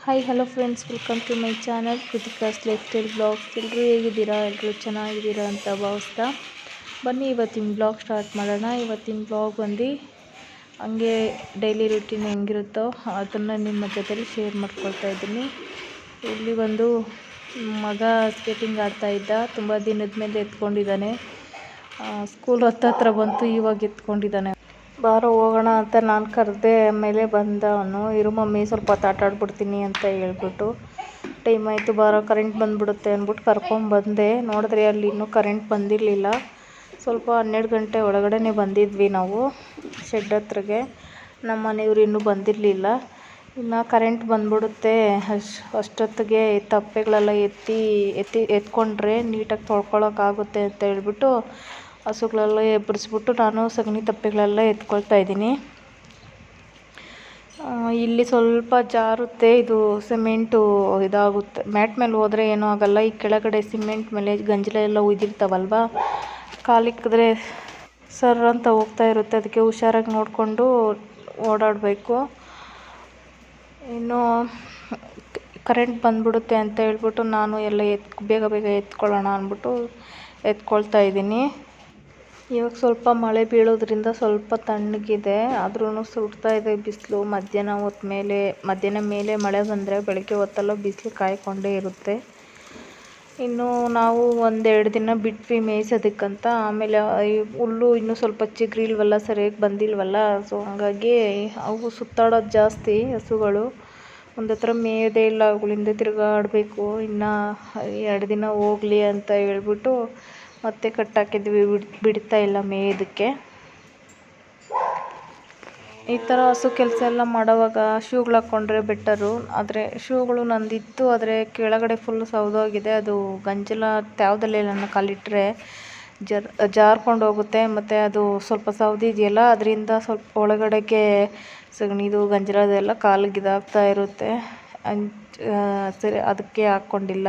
Hi hello friends, welcome to my channel Kritika's lifestyle blogs. ಎಲ್ಲರೂ ಹೇಗಿದ್ದೀರಾ? ಎಲ್ಲರೂ ಚೆನ್ನಾಗಿದ್ದೀರಾ ಅಂತ ಭಾವಿಸ್ತಾ ಬನ್ನಿ ಇವತ್ತಿನ ಬ್ಲಾಗ್ ಸ್ಟಾರ್ಟ್ ಮಾಡೋಣ. ಇವತ್ತಿನ ಬ್ಲಾಗ್ ಬಂದು ಹಂಗೆ ಡೈಲಿ ರೂಟೀನ್ ಹೆಂಗಿರುತ್ತೋ ಅದನ್ನು ನಿಮ್ಮ ಜೊತೆಲಿ ಶೇರ್ ಮಾಡ್ಕೊಳ್ತಾ ಇದ್ದೀನಿ. ಇಲ್ಲಿ ಒಂದು ಮಗ ಸ್ಕೇಟಿಂಗ್ ಆಡ್ತಾ ಇದ್ದ, ತುಂಬ ದಿನದ ಮೇಲೆ ಎತ್ಕೊಂಡಿದ್ದಾನೆ. ಸ್ಕೂಲ್ ಹತ್ರ ಬಂತು, ಇವಾಗ ಎತ್ಕೊಂಡಿದ್ದಾನೆ. ಬಾರೋ ಹೋಗೋಣ ಅಂತ ನಾನು ಕರೆದೆ. ಆಮೇಲೆ ಬಂದ ಅವನು, ಇರು ಮಮ್ಮಿ ಸ್ವಲ್ಪ ಹೊತ್ತು ಆಟ ಆಡ್ಬಿಡ್ತೀನಿ ಅಂತ ಹೇಳ್ಬಿಟ್ಟು. ಟೈಮ್ ಆಯಿತು, ಬಾರೋ ಕರೆಂಟ್ ಬಂದುಬಿಡುತ್ತೆ ಅಂದ್ಬಿಟ್ಟು ಕರ್ಕೊಂಬಂದೆ. ನೋಡಿದ್ರೆ ಅಲ್ಲಿ ಇನ್ನೂ ಕರೆಂಟ್ ಬಂದಿರಲಿಲ್ಲ. ಸ್ವಲ್ಪ 12 ಗಂಟೆ ಒಳಗಡೆ ಬಂದಿದ್ವಿ ನಾವು ಶೆಡ್ ಹತ್ರಗೆ. ನಮ್ಮ ಮನೆಯವರು ಇನ್ನೂ ಬಂದಿರಲಿಲ್ಲ. ಇನ್ನು ಕರೆಂಟ್ ಬಂದ್ಬಿಡುತ್ತೆ ಅಷ್ಟೊತ್ತಿಗೆ ತಪ್ಪೆಗಳೆಲ್ಲ ಎತ್ಕೊಂಡ್ರೆ ನೀಟಾಗಿ ತೊಳ್ಕೊಳಕ್ಕಾಗುತ್ತೆ ಅಂತ ಹೇಳ್ಬಿಟ್ಟು ಹಸುಗಳೆಲ್ಲ ಎಬ್ಬರಿಸ್ಬಿಟ್ಟು ನಾನು ಸಗಣಿ ತಪ್ಪೆಗಳೆಲ್ಲ ಎತ್ಕೊಳ್ತಾ ಇದ್ದೀನಿ. ಇಲ್ಲಿ ಸ್ವಲ್ಪ ಜಾರುತ್ತೆ, ಇದು ಸಿಮೆಂಟು ಇದಾಗುತ್ತೆ. ಮ್ಯಾಟ್ ಮೇಲೆ ಹೋದರೆ ಏನೂ ಆಗೋಲ್ಲ. ಈ ಕೆಳಗಡೆ ಸಿಮೆಂಟ್ ಮೇಲೆ ಗಂಜಲ ಎಲ್ಲ ಉಯ್ದಿರ್ತಾವಲ್ವ, ಕಾಲಿಕ್ಕಿದ್ರೆ ಸರ್ ಅಂತ ಹೋಗ್ತಾ ಇರುತ್ತೆ. ಅದಕ್ಕೆ ಹುಷಾರಾಗಿ ನೋಡಿಕೊಂಡು ಓಡಾಡಬೇಕು. ಇನ್ನು ಕರೆಂಟ್ ಬಂದ್ಬಿಡುತ್ತೆ ಅಂತ ಹೇಳ್ಬಿಟ್ಟು ನಾನು ಎಲ್ಲ ಬೇಗ ಬೇಗ ಎತ್ಕೊಳ್ಳೋಣ ಅಂದ್ಬಿಟ್ಟು ಎತ್ಕೊಳ್ತಾ ಇದ್ದೀನಿ. ಇವಾಗ ಸ್ವಲ್ಪ ಮಳೆ ಬೀಳೋದ್ರಿಂದ ಸ್ವಲ್ಪ ತಣ್ಣಗಿದೆ, ಆದ್ರೂ ಸುಡ್ತಾ ಇದೆ ಬಿಸಿಲು. ಮಧ್ಯಾಹ್ನ ಮೇಲೆ ಮಳೆ ಬಂದರೆ ಬೆಳಗ್ಗೆ ಹೊತ್ತೆಲ್ಲ ಬಿಸಿಲು ಕಾಯ್ಕೊಂಡೇ ಇರುತ್ತೆ. ಇನ್ನು ನಾವು 1-2 ದಿನ ಬಿಟ್ವಿ ಮೇಯ್ಸೋದಕ್ಕಂತ. ಆಮೇಲೆ ಹುಲ್ಲು ಇನ್ನೂ ಸ್ವಲ್ಪ ಚಿಗುರಿಲ್ವಲ್ಲ, ಸರಿಯಾಗಿ ಬಂದಿಲ್ವಲ್ಲ. ಸೊ ಹಾಗಾಗಿ ಅವು ಸುತ್ತಾಡೋದು ಜಾಸ್ತಿ ಹಸುಗಳು. ಒಂದು ಹತ್ರ ಮೇಯೋದೇ ಇಲ್ಲ, ಅವುಗಳಿಂದ ತಿರುಗಾಡಬೇಕು. ಇನ್ನು 2 ದಿನ ಹೋಗಲಿ ಅಂತ ಹೇಳ್ಬಿಟ್ಟು ಮತ್ತೆ ಕಟ್ಟಾಕಿದ್ವಿ, ಬಿಡ್ತಾ ಇಲ್ಲ ಮೇಯೋದಕ್ಕೆ. ಈ ಥರ ಹಸು ಕೆಲಸ ಎಲ್ಲ ಮಾಡೋವಾಗ ಶೂಗಳು ಹಾಕ್ಕೊಂಡ್ರೆ ಬೆಟರು. ಆದರೆ ಶೂಗಳು ನಂದಿತ್ತು, ಆದರೆ ಕೆಳಗಡೆ ಫುಲ್ ಸೌದೋಗಿದೆ. ಅದು ಗಂಜಲ ತ್ಯಾವ್ದಲ್ಲಿ ನನ್ನ ಕಾಲಿಟ್ಟರೆ ಜಾರ್ಕೊಂಡು ಹೋಗುತ್ತೆ. ಮತ್ತು ಅದು ಸ್ವಲ್ಪ ಸೌದಿದೆಯಲ್ಲ, ಅದರಿಂದ ಸ್ವಲ್ಪ ಒಳಗಡೆಗೆ ಸಗಣಿದು ಗಂಜಲದೆಲ್ಲ ಕಾಲಿಗೆ ಇದಾಗ್ತಾ ಇರುತ್ತೆ. ಸರಿ, ಅದಕ್ಕೆ ಹಾಕ್ಕೊಂಡಿಲ್ಲ.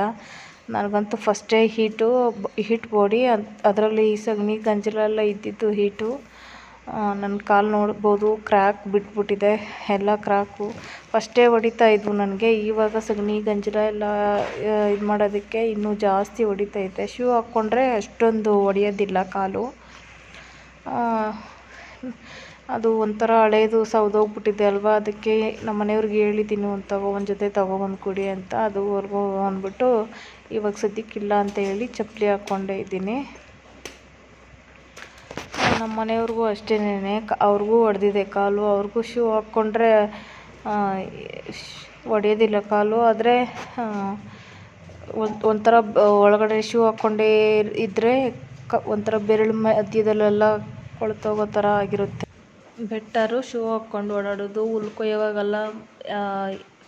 ನನಗಂತೂ ಫಸ್ಟೇ ಹೀಟ್ ಬಾಡಿ, ಅದರಲ್ಲಿ ಸಗಣಿ ಗಂಜಲ ಎಲ್ಲ ಇದ್ದಿದ್ದು ಹೀಟು. ನನ್ನ ಕಾಲು ನೋಡ್ಬೋದು, ಕ್ರ್ಯಾಕ್ ಬಿಟ್ಬಿಟ್ಟಿದೆ, ಎಲ್ಲ ಕ್ರ್ಯಾಕು. ಫಸ್ಟೇ ಹೊಡಿತಾ ಇದ್ವು ನನಗೆ, ಇವಾಗ ಸಗಣಿ ಗಂಜಲ ಎಲ್ಲ ಇದು ಮಾಡೋದಕ್ಕೆ ಇನ್ನೂ ಜಾಸ್ತಿ ಹೊಡಿತೈತೆ. ಶೂ ಹಾಕ್ಕೊಂಡ್ರೆ ಅಷ್ಟೊಂದು ಹೊಡೆಯೋದಿಲ್ಲ ಕಾಲು. ಅದು ಒಂಥರ ಹಳೇದು ಸೌದೋಗ್ಬಿಟ್ಟಿದೆ ಅಲ್ವಾ, ಅದಕ್ಕೆ ನಮ್ಮ ಮನೆಯವ್ರಿಗೆ ಹೇಳಿದ್ದೀನಿ ಒಂದು ಜೊತೆ ತೊಗೊಬಂದು ಕೊಡಿ ಅಂತ. ಅದುವರೆಗೂ ಅಂದ್ಬಿಟ್ಟು ಇವಾಗ ಸದ್ಯಕ್ಕಿಲ್ಲ ಅಂತ ಹೇಳಿ ಚಪ್ಪಲಿ ಹಾಕ್ಕೊಂಡೇ ಇದ್ದೀನಿ. ನಮ್ಮ ಮನೆಯವ್ರಿಗೂ ಅಷ್ಟೇನೆ, ಅವ್ರಿಗೂ ಹೊಡೆದಿದೆ ಕಾಲು. ಅವ್ರಿಗೂ ಶೂ ಹಾಕ್ಕೊಂಡ್ರೆ ಹೊಡೆಯೋದಿಲ್ಲ ಕಾಲು. ಆದರೆ ಒಂಥರ ಒಳಗಡೆ ಶೂ ಹಾಕ್ಕೊಂಡೇ ಇದ್ದರೆ ಒಂಥರ ಬೆರಳು ಮಧ್ಯದಲ್ಲೆಲ್ಲ ಕೊಳ್ತೋಗೋ ಥರ ಆಗಿರುತ್ತೆ. ಬೆಟರು ಶೂ ಹಾಕ್ಕೊಂಡು ಓಡಾಡೋದು. ಹುಲ್ ಕೊಯ್ಯೋವಾಗೆಲ್ಲ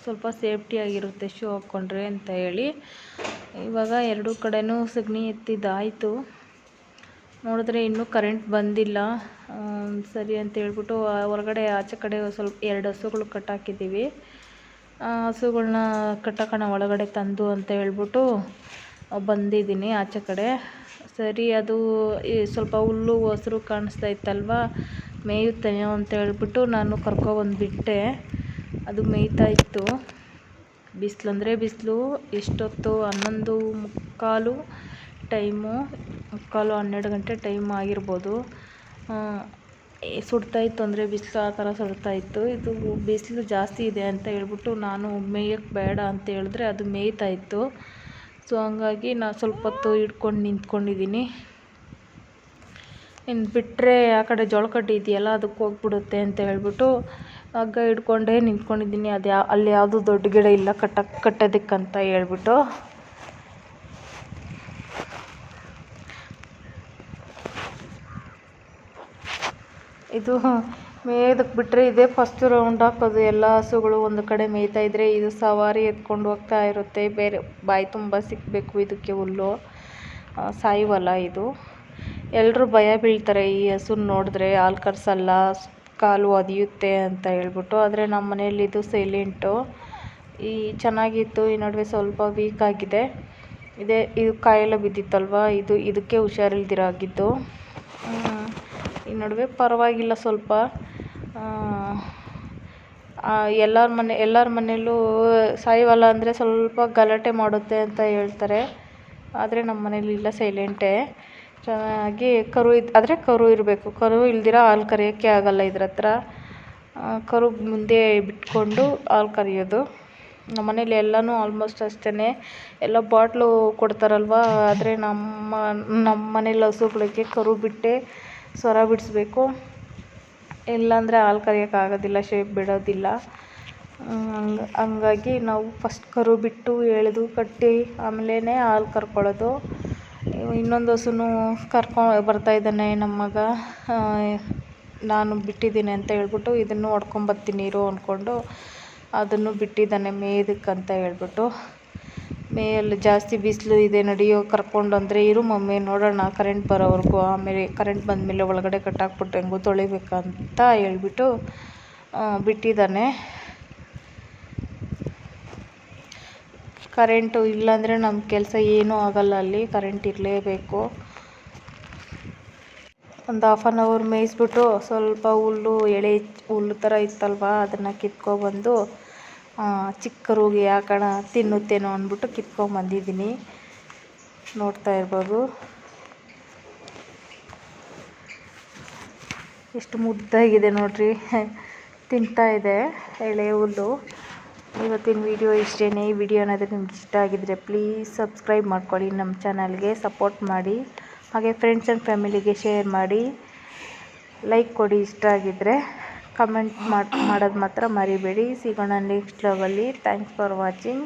ಸ್ವಲ್ಪ ಸೇಫ್ಟಿಯಾಗಿರುತ್ತೆ ಶೂ ಹಾಕ್ಕೊಂಡ್ರೆ ಅಂತ ಹೇಳಿ ಇವಾಗ 2 ಕಡೆನೂ ಸಗಣಿ ಎತ್ತಿದ್ದಾಯಿತು. ನೋಡಿದ್ರೆ ಇನ್ನೂ ಕರೆಂಟ್ ಬಂದಿಲ್ಲ. ಸರಿ ಅಂತ ಹೇಳ್ಬಿಟ್ಟು ಹೊರಗಡೆ ಆಚೆ ಕಡೆ ಸ್ವಲ್ಪ 2 ಹಸುಗಳು ಕಟ್ಟಾಕಿದ್ದೀವಿ. ಹಸುಗಳ್ನ ಕಟ್ಟಾಕೋಣ ಒಳಗಡೆ ತಂದು ಅಂತ ಹೇಳ್ಬಿಟ್ಟು ಬಂದಿದ್ದೀನಿ ಆಚೆ ಕಡೆ. ಸರಿ, ಅದು ಸ್ವಲ್ಪ ಹುಲ್ಲು ಹಸಿರು ಕಾಣಿಸ್ತಾ ಇತ್ತಲ್ವ, ಮೇಯುತ್ತೇನೋ ಅಂತ ಹೇಳ್ಬಿಟ್ಟು ನಾನು ಕರ್ಕೊಬಂದುಬಿಟ್ಟೆ. ಅದು ಮೇಯ್ತಾ ಇತ್ತು. ಬಿಸಿಲಂದರೆ ಬಿಸಿಲು. ಎಷ್ಟೊತ್ತು 11:15 ಟೈಮು, 12 ಗಂಟೆ ಟೈಮ್ ಆಗಿರ್ಬೋದು. ಸುಡ್ತಾಯಿತ್ತು, ಅಂದರೆ ಬಿಸಿಲು ಆ ಥರ ಸುಡ್ತಾಯಿತ್ತು. ಇದು ಬಿಸಿಲು ಜಾಸ್ತಿ ಇದೆ ಅಂತ ಹೇಳ್ಬಿಟ್ಟು ನಾನು ಮೇಯಕ್ಕೆ ಬೇಡ ಅಂತ ಹೇಳಿದ್ರೆ ಅದು ಮೇಯ್ತಾ ಇತ್ತು. ಸೊ ಹಂಗಾಗಿ ನಾನು ಸ್ವಲ್ಪ ಹೊತ್ತು ಹಿಡ್ಕೊಂಡು ನಿಂತ್ಕೊಂಡಿದ್ದೀನಿ. ಇನ್ನು ಬಿಟ್ಟರೆ ಆ ಕಡೆ ಜೋಳಕಡ್ಡಿ ಇದೆಯಲ್ಲ, ಅದಕ್ಕೆ ಹೋಗ್ಬಿಡುತ್ತೆ ಅಂತ ಹೇಳ್ಬಿಟ್ಟು ಹಗ್ಗ ಹಿಡ್ಕೊಂಡೇ ನಿಂತ್ಕೊಂಡಿದ್ದೀನಿ. ಅಲ್ಲಿ ಯಾವುದು ದೊಡ್ಡ ಗಿಡ ಇಲ್ಲ ಕಟ್ಟೋದಕ್ಕಂತ ಹೇಳ್ಬಿಟ್ಟು. ಇದು ಮೇಯೋದಕ್ಕೆ ಬಿಟ್ಟರೆ ಇದೇ ಫಸ್ಟ್ ರೌಂಡ್ ಹಾಕೋದು. ಎಲ್ಲ ಹಸುಗಳು ಒಂದು ಕಡೆ ಮೇಯ್ತಾ ಇದ್ದರೆ ಇದು ಸವಾರಿ ಎತ್ಕೊಂಡು ಹೋಗ್ತಾ ಇರುತ್ತೆ. ಬೇರೆ ಬಾಯಿ ತುಂಬ ಸಿಕ್ಕಬೇಕು ಇದಕ್ಕೆ ಹುಲ್ಲು, ಸಾಯುವಲ್ಲ ಇದು. ಎಲ್ಲರೂ ಭಯ ಬೀಳ್ತಾರೆ ಈ ಹಸುನ ನೋಡಿದ್ರೆ, ಹಾಲು ಕರ್ಸಲ್ಲ, ಕಾಲು ಒದೆಯುತ್ತೆ ಅಂತ ಹೇಳ್ಬಿಟ್ಟು. ಆದರೆ ನಮ್ಮ ಮನೆಯಲ್ಲಿ ಇದು ಸೈಲೆಂಟು. ಚೆನ್ನಾಗಿತ್ತು, ಈ ನಡುವೆ ಸ್ವಲ್ಪ ವೀಕ್ ಆಗಿದೆ. ಇದು ಕಾಯೆಲ್ಲ ಬಿದ್ದಿತ್ತಲ್ವ, ಇದಕ್ಕೆ ಹುಷಾರಿಲ್ದಿರಾಗಿದ್ದು. ಈ ನಡುವೆ ಪರವಾಗಿಲ್ಲ ಸ್ವಲ್ಪ. ಎಲ್ಲರ ಮನೆಯಲ್ಲೂ ಸಾಯಿವಾಲ ಅಂದರೆ ಸ್ವಲ್ಪ ಗಲಾಟೆ ಮಾಡುತ್ತೆ ಅಂತ ಹೇಳ್ತಾರೆ. ಆದರೆ ನಮ್ಮ ಮನೇಲಿ ಇಲ್ಲ, ಸೈಲೆಂಟೇ. ಚೆನ್ನಾಗಿ ಆದರೆ ಕರು ಇರಬೇಕು. ಕರು ಇಲ್ದಿರ ಹಾಲು ಕರೆಯೋಕ್ಕೆ ಆಗಲ್ಲ ಇದ್ರ ಹತ್ರ. ಕರು ಮುಂದೆ ಬಿಟ್ಕೊಂಡು ಹಾಲು ಕರೆಯೋದು. ನಮ್ಮ ಮನೇಲಿ ಎಲ್ಲನೂ ಆಲ್ಮೋಸ್ಟ್ ಅಷ್ಟೇ. ಎಲ್ಲ ಬಾಟ್ಲು ಕೊಡ್ತಾರಲ್ವ, ಆದರೆ ನಮ್ಮ ಮನೇಲಿ ಹಸುಗಳಿಗೆ ಕರು ಬಿಟ್ಟೇ ಸ್ವರ ಬಿಡಿಸ್ಬೇಕು. ಇಲ್ಲಾಂದರೆ ಹಾಲು ಕರೆಯೋಕ್ಕಾಗೋದಿಲ್ಲ, ಶೇಪ್ ಬಿಡೋದಿಲ್ಲ. ಹಂಗಾಗಿ ನಾವು ಫಸ್ಟ್ ಕರು ಬಿಟ್ಟು ಎಳೆದು ಕಟ್ಟಿ ಆಮೇಲೆ ಹಾಲು ಕರ್ಕೊಳ್ಳೋದು. ಇನ್ನೊಂದು ಹಸುನೂ ಬರ್ತಾಯಿದ್ದಾನೆ ನಮ್ಮ ಮಗ. ನಾನು ಬಿಟ್ಟಿದ್ದೀನಿ ಅಂತ ಹೇಳ್ಬಿಟ್ಟು ಇದನ್ನು ಹೊಡ್ಕೊಂಬರ್ತೀನಿ ಇರು ಅಂದ್ಕೊಂಡು ಅದನ್ನು ಬಿಟ್ಟಿದ್ದಾನೆ ಮೇಯ್ದಕ್ಕಂತ ಹೇಳ್ಬಿಟ್ಟು. ಮೇಯಲ್ಲಿ ಜಾಸ್ತಿ ಬಿಸಿಲು ಇದೆ ನಡಿಯೋ ಕರ್ಕೊಂಡು ಅಂದರೆ ಇರು ಮಮ್ಮಿ ನೋಡೋಣ ಕರೆಂಟ್ ಬರೋವರೆಗೂ, ಆಮೇಲೆ ಕರೆಂಟ್ ಬಂದಮೇಲೆ ಒಳಗಡೆ ಕಟ್ಟಾಕ್ಬಿಟ್ಟು ಹೆಂಗೂ ತೊಳಿಬೇಕಂತ ಹೇಳ್ಬಿಟ್ಟು ಬಿಟ್ಟಿದ್ದಾನೆ. ಕರೆಂಟು ಇಲ್ಲಾಂದರೆ ನಮ್ಮ ಕೆಲಸ ಏನೂ ಆಗಲ್ಲ, ಅಲ್ಲಿ ಕರೆಂಟ್ ಇರಲೇಬೇಕು. ಒಂದು 1/2 hour ಮೇಯಿಸ್ಬಿಟ್ಟು ಸ್ವಲ್ಪ ಎಳೆ ಹುಲ್ಲು ಥರ ಇತ್ತಲ್ವ, ಅದನ್ನು ಕಿತ್ಕೊಬಂದು ಚಿಕ್ಕ ಕರುಗೆ ಹಾಕೋಣ ತಿನ್ನುತ್ತೇನೋ ಅಂದ್ಬಿಟ್ಟು ಕಿತ್ಕೊಂಬಂದಿದ್ದೀನಿ. ನೋಡ್ತಾ ಇರ್ಬೋದು ಎಷ್ಟು ಮುದ್ದಾಗಿದೆ ನೋಡ್ರಿ, ತಿಂತಾ ಇದೆ ಎಳೆ ಹುಲ್ಲು. ಇವತ್ತಿನ ವಿಡಿಯೋ ಇಷ್ಟೇ. ಈ ವಿಡಿಯೋ ಏನಾದರೂ ನಿಮ್ಗೆ ಇಷ್ಟ ಆಗಿದ್ದರೆ ಪ್ಲೀಸ್ ಸಬ್ಸ್ಕ್ರೈಬ್ ಮಾಡ್ಕೊಳ್ಳಿ, ನಮ್ಮ ಚಾನಲ್ಗೆ ಸಪೋರ್ಟ್ ಮಾಡಿ. ಹಾಗೆ ಫ್ರೆಂಡ್ಸ್ ಆ್ಯಂಡ್ ಫ್ಯಾಮಿಲಿಗೆ ಶೇರ್ ಮಾಡಿ, ಲೈಕ್ ಕೊಡಿ ಇಷ್ಟ ಆಗಿದ್ದರೆ. ಕಮೆಂಟ್ ಮಾಡೋದು ಮಾತ್ರ ಮರಿಬೇಡಿ. ಸಿಗೋಣ ನೆಕ್ಸ್ಟ್ ವ್ಲಾಗಲ್ಲಿ. Thanks for watching.